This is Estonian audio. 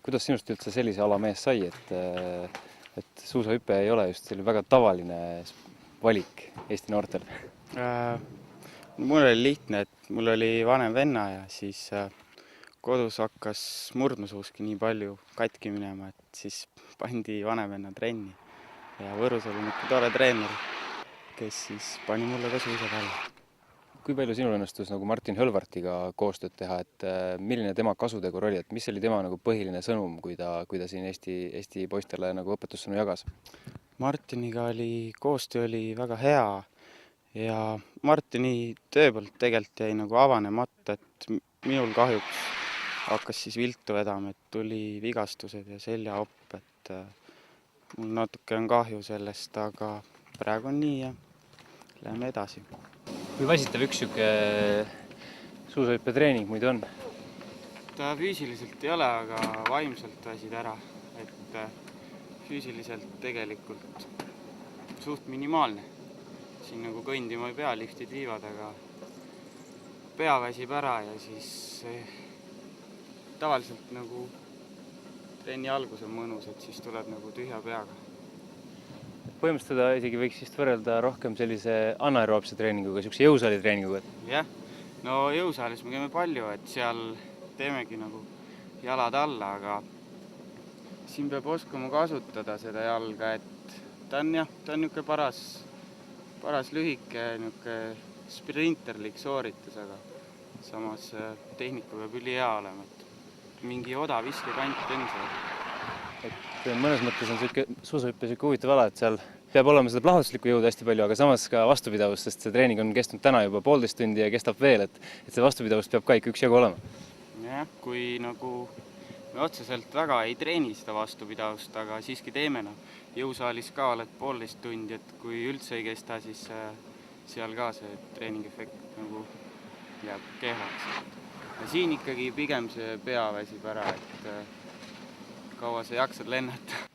kuidas sinust üldse sellise ala mees sai, et suusahüpe ei ole just selline väga tavaline valik Eesti noortel? Mul oli lihtne, et mul oli vanem venna ja siis kodus hakkas murdmaasuuski nii palju katki minema, et siis pandi vanevenna trenni. Ja Võrus oli niisugune tore treener, kes siis pani mulle ka suusa peale. Kui palju sinul õnnestus nagu Martin Hölvartiga koostööd teha, et milline tema kasutegur oli, et mis oli tema nagu põhiline sõnum, kui ta siin Eesti poistele nagu õpetussõnu jagas? Martiniga koostöö oli väga hea ja Martini töö poolt tegelikult jäi nagu avanemata, et minul kahjuks hakkas siis viltu vedama, et tuli vigastused ja seljaopp, et mul natuke on kahju sellest, aga praegu on nii ja läheme edasi. Kui väsitav üks sihuke suusahüppetreening muidu on? Ta füüsiliselt ei ole, aga vaimselt väsid ära, et füüsiliselt tegelikult suht minimaalne. Siin nagu kõndima ei pea, liftid viivad, aga pea väsib ära ja siis tavaliselt nagu trenni algus on mõnus, et siis tuleb nagu tühja peaga. Põhimõtteliselt seda isegi võiks vist võrrelda rohkem sellise anaeroobse treeninguga, niisuguse jõusaali treeninguga. Jah, no jõusaalis me käime palju, et seal teemegi nagu jalad alla, aga siin peab oskama kasutada seda jalga, et ta on niisugune paras lühike niisugune sprinterlik sooritus, aga samas tehnika peab ülihea olema, et mingi odav viskekant on seal. Et mõnes mõttes on suusahüppe huvitav ala, et seal peab olema seda plahvatuslikku jõudu hästi palju, aga samas ka vastupidavust, sest see treening on kestnud täna juba 1,5 tundi ja kestab veel, et see vastupidavust peab ka ikka üksjagu olema. Jah, kui nagu me otseselt väga ei treeni seda vastupidavust, aga siiski teeme, jõusaalis ka oled 1,5 tundi, et kui üldse ei kesta, siis seal ka see treeningefekt nagu jääb kehvaks. Ja siin ikkagi pigem see pea väsib ära, et kaua sa jaksad lennata.